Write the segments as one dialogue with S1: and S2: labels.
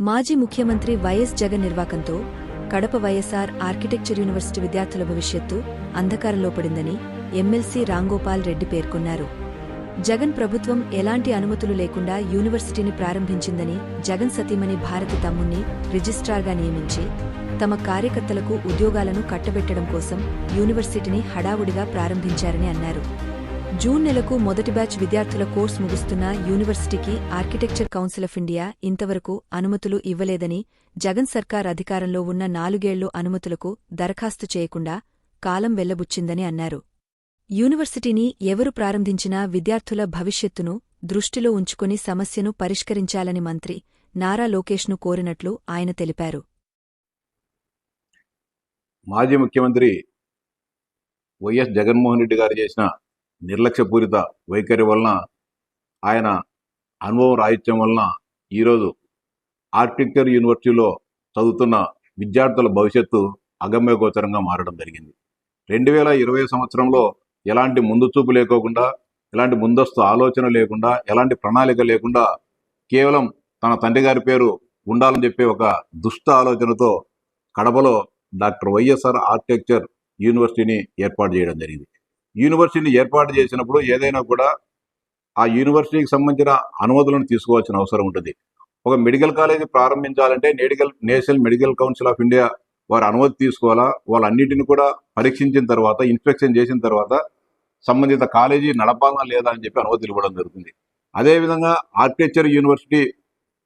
S1: మాజీ ముఖ్యమంత్రి వైఎస్ జగన్ నిర్వాకంతో కడప వైఎస్ఆర్ ఆర్కిటెక్చర్ యూనివర్సిటీ విద్యార్థుల భవిష్యత్తు అంధకారంలో పడిందని ఎమ్మెల్సీ రాంగోపాల్ రెడ్డి పేర్కొన్నారు. జగన్ ప్రభుత్వం ఎలాంటి అనుమతులు లేకుండా యూనివర్సిటీని ప్రారంభించిందని, జగన్ సతీమణి భారతి తమ్ముణ్ణి రిజిస్ట్రార్గా నియమించి తమ కార్యకర్తలకు ఉద్యోగాలను కట్టబెట్టడం కోసం యూనివర్సిటీని హడావుడిగా ప్రారంభించారని అన్నారు. జూన్ నెలకు మొదటి బ్యాచ్ విద్యార్థుల కోర్స్ ముగుస్తున్న యూనివర్సిటీకి ఆర్కిటెక్చర్ కౌన్సిల్ ఆఫ్ ఇండియా ఇంతవరకు అనుమతులు ఇవ్వలేదని, జగన్ సర్కార్ అధికారంలో ఉన్న 4 ఏళ్లు అనుమతులకు దరఖాస్తు చేయకుండా కాలం వెళ్లబుచ్చిందని అన్నారు. యూనివర్సిటీని ఎవరు ప్రారంభించినా విద్యార్థుల భవిష్యత్తును దృష్టిలో ఉంచుకుని సమస్యను పరిష్కరించాలని మంత్రి నారా లోకేష్ను కోరినట్లు ఆయన తెలిపారు.
S2: మాజీ ముఖ్యమంత్రి వైఎస్ జగన్మోహన్ రెడ్డి గారు చేసిన నిర్లక్ష్యపూరిత వైఖరి వలన, ఆయన అనుభవం రాహిత్యం వలన ఈరోజు ఆర్కిటెక్చర్ యూనివర్సిటీలో చదువుతున్న విద్యార్థుల భవిష్యత్తు అగమ్యగోచరంగా మారడం జరిగింది. 2020 సంవత్సరంలో ఎలాంటి ముందు చూపు లేకోకుండా, ఎలాంటి ముందస్తు ఆలోచన లేకుండా, ఎలాంటి ప్రణాళిక లేకుండా కేవలం తన తండ్రి గారి పేరు ఉండాలని చెప్పే ఒక దుష్ట ఆలోచనతో కడపలో డాక్టర్ వైఎస్ఆర్ ఆర్కిటెక్చర్ యూనివర్సిటీని ఏర్పాటు చేయడం జరిగింది. యూనివర్సిటీని ఏర్పాటు చేసినప్పుడు ఏదైనా కూడా ఆ యూనివర్సిటీకి సంబంధించిన అనుమతులను తీసుకోవాల్సిన అవసరం ఉంటుంది. ఒక మెడికల్ కాలేజీ ప్రారంభించాలంటే national medical council of India వారి అనుమతి తీసుకోవాలా. వాళ్ళన్నిటిని కూడా పరీక్షించిన తర్వాత, ఇన్స్పెక్షన్ చేసిన తర్వాత సంబంధిత కాలేజీ నడపాలా లేదా అని చెప్పి అనుమతులు ఇవ్వడం జరుగుతుంది. అదేవిధంగా ఆర్కిటెక్చర్ యూనివర్సిటీ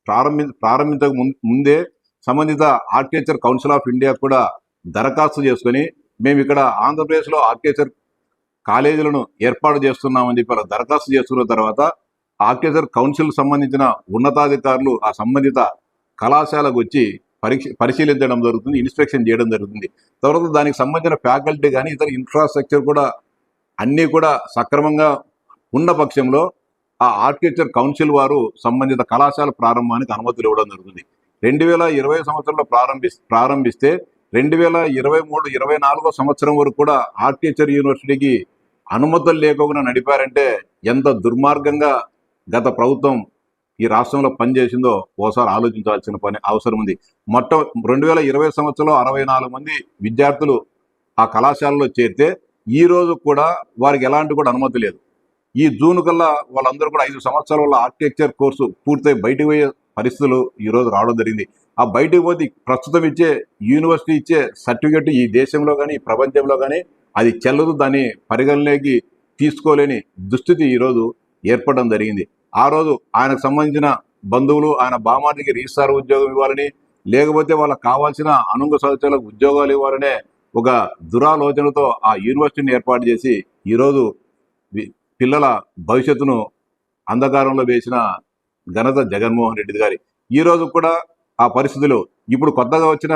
S2: ప్రారంభించక ముందే సంబంధిత ఆర్కిటెక్చర్ కౌన్సిల్ ఆఫ్ ఇండియా కూడా దరఖాస్తు చేసుకొని, మేము ఇక్కడ ఆంధ్రప్రదేశ్లో ఆర్కిటెక్చర్ కాలేజీలను ఏర్పాటు చేస్తున్నామని చెప్పి అలా దరఖాస్తు చేసుకున్న తర్వాత ఆర్కిటెక్చర్ కౌన్సిల్ సంబంధించిన ఉన్నతాధికారులు ఆ సంబంధిత కళాశాలకు వచ్చి పరిశీలించడం జరుగుతుంది, ఇన్స్పెక్షన్ చేయడం జరుగుతుంది. తర్వాత దానికి సంబంధించిన ఫ్యాకల్టీ కానీ ఇతర ఇన్ఫ్రాస్ట్రక్చర్ కూడా అన్నీ కూడా సక్రమంగా ఉన్న పక్షంలో ఆ ఆర్కిటెక్చర్ కౌన్సిల్ వారు సంబంధిత కళాశాల ప్రారంభానికి అనుమతులు ఇవ్వడం జరుగుతుంది. 2020 సంవత్సరంలో ప్రారంభిస్తే 2023-24 సంవత్సరం వరకు కూడా ఆర్కిటెక్చర్ యూనివర్సిటీకి అనుమతులు లేకుండా నడిపారంటే ఎంత దుర్మార్గంగా గత ప్రభుత్వం ఈ రాష్ట్రంలో పనిచేసిందో ఓసారి ఆలోచించాల్సిన అవసరం ఉంది. 2020 సంవత్సరంలో 64 మంది విద్యార్థులు ఆ కళాశాలలో చేరితే ఈ రోజు కూడా వారికి ఎలాంటి కూడా అనుమతి లేదు. ఈ జూన్ కల్లా వాళ్ళందరూ కూడా 5 సంవత్సరాల వల్ల ఆర్కిటెక్చర్ కోర్సు పూర్తయి బయటకు పోయే పరిస్థితులు ఈరోజు రావడం జరిగింది. ఆ బయటకు పోతే ప్రస్తుతం ఇచ్చే యూనివర్సిటీ ఇచ్చే సర్టిఫికెట్ ఈ దేశంలో కానీ ప్రపంచంలో కానీ అది చెల్లదు, దాన్ని పరిగణలోకి తీసుకోలేని దుస్థితి ఈరోజు ఏర్పడడం జరిగింది. ఆ రోజు ఆయనకు సంబంధించిన బంధువులు ఆయన బామాటికి రిజిస్ట్రార్ ఉద్యోగం ఇవ్వాలని, లేకపోతే వాళ్ళకి కావాల్సిన అనుంగ సదస్సులకు ఉద్యోగాలు ఇవ్వాలనే ఒక దురాలోచనతో ఆ యూనివర్సిటీని ఏర్పాటు చేసి ఈరోజు పిల్లల భవిష్యత్తును అంధకారంలో వేసిన ఘనత జగన్మోహన్ రెడ్డి గారి. ఈరోజు కూడా ఆ పరిస్థితులు ఇప్పుడు కొత్తగా వచ్చిన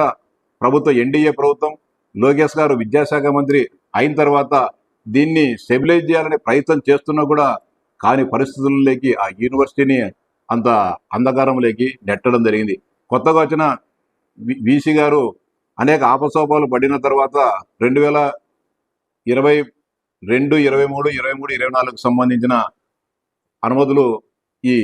S2: ప్రభుత్వం, ఎన్డీఏ ప్రభుత్వం, లోకేష్ గారు విద్యాశాఖ మంత్రి అయిన తర్వాత దీన్ని స్టెబిలైజ్ చేయాలనే ప్రయత్నం చేస్తున్నా కూడా కాని పరిస్థితుల్లోకి ఆ యూనివర్సిటీని అంత అంధకారంలోకి నెట్టడం జరిగింది. కొత్తగా వచ్చిన వీసీ గారు అనేక ఆపసోపాలు పడిన తర్వాత 2022, 23, 24 సంబంధించిన అనుమతులు ఈ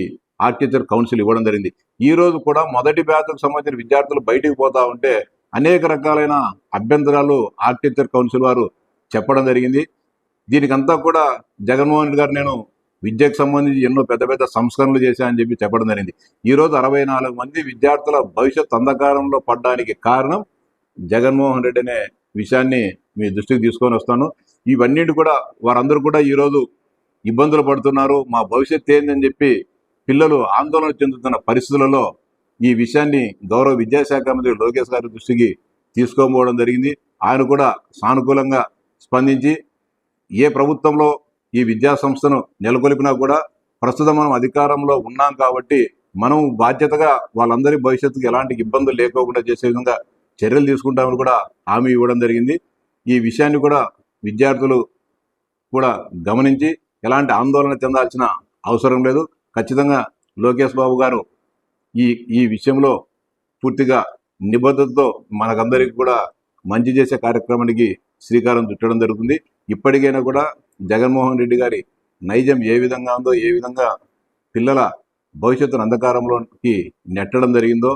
S2: ఆర్కిటెక్చర్ కౌన్సిల్ ఇవ్వడం జరిగింది. ఈ రోజు కూడా మొదటి బ్యాచ్కు సంబంధించిన విద్యార్థులు బయటికి పోతా ఉంటే అనేక రకాలైన అభ్యంతరాలు ఆర్కిటెక్చర్ కౌన్సిల్ వారు చెప్పడం జరిగింది. దీనికంతా కూడా జగన్మోహన్ రెడ్డి గారు నేను విద్యకు సంబంధించి ఎన్నో పెద్ద పెద్ద సంస్కరణలు చేశానని చెప్పి చెప్పడం జరిగింది. ఈరోజు 64 మంది విద్యార్థుల భవిష్యత్ అంధకారంలో పడడానికి కారణం జగన్మోహన్ రెడ్డి అనే విషయాన్ని మీ దృష్టికి తీసుకొని వస్తాను. ఇవన్నిటి కూడా వారందరూ కూడా ఈరోజు ఇబ్బందులు పడుతున్నారు. మా భవిష్యత్ ఏందని చెప్పి పిల్లలు ఆందోళన చెందుతున్న పరిస్థితులలో ఈ విషయాన్ని గౌరవ విద్యాశాఖ మంత్రి లోకేష్ గారి దృష్టికి తీసుకోబోవడం జరిగింది. ఆయన కూడా సానుకూలంగా స్పందించి ఏ ప్రభుత్వంలో ఈ విద్యా సంస్థను నెలకొల్పినా కూడా ప్రస్తుతం మనం అధికారంలో ఉన్నాం కాబట్టి మనం బాధ్యతగా వాళ్ళందరి భవిష్యత్తుకు ఎలాంటి ఇబ్బందులు లేకోకుండా చేసే విధంగా చర్యలు తీసుకుంటామని కూడా హామీ ఇవ్వడం జరిగింది. ఈ విషయాన్ని కూడా విద్యార్థులు కూడా గమనించి ఎలాంటి ఆందోళన చెందాల్సిన అవసరం లేదు. ఖచ్చితంగా లోకేష్ బాబు గారు ఈ విషయంలో పూర్తిగా నిబద్ధతతో మనకందరికీ కూడా మంచి చేసే కార్యక్రమానికి శ్రీకారం చుట్టడం జరుగుతుంది. ఇప్పటికైనా కూడా జగన్మోహన్ రెడ్డి గారి నైజం ఏ విధంగా ఉందో, ఏ విధంగా పిల్లల భవిష్యత్తును అంధకారంలోకి నెట్టడం జరిగిందో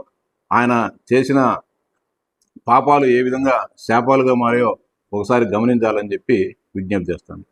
S2: ఆయన చేసిన పాపాలు ఏ విధంగా శాపాలుగా మారాయో ఒకసారి గమనించాలని చెప్పి విజ్ఞప్తి చేస్తాను.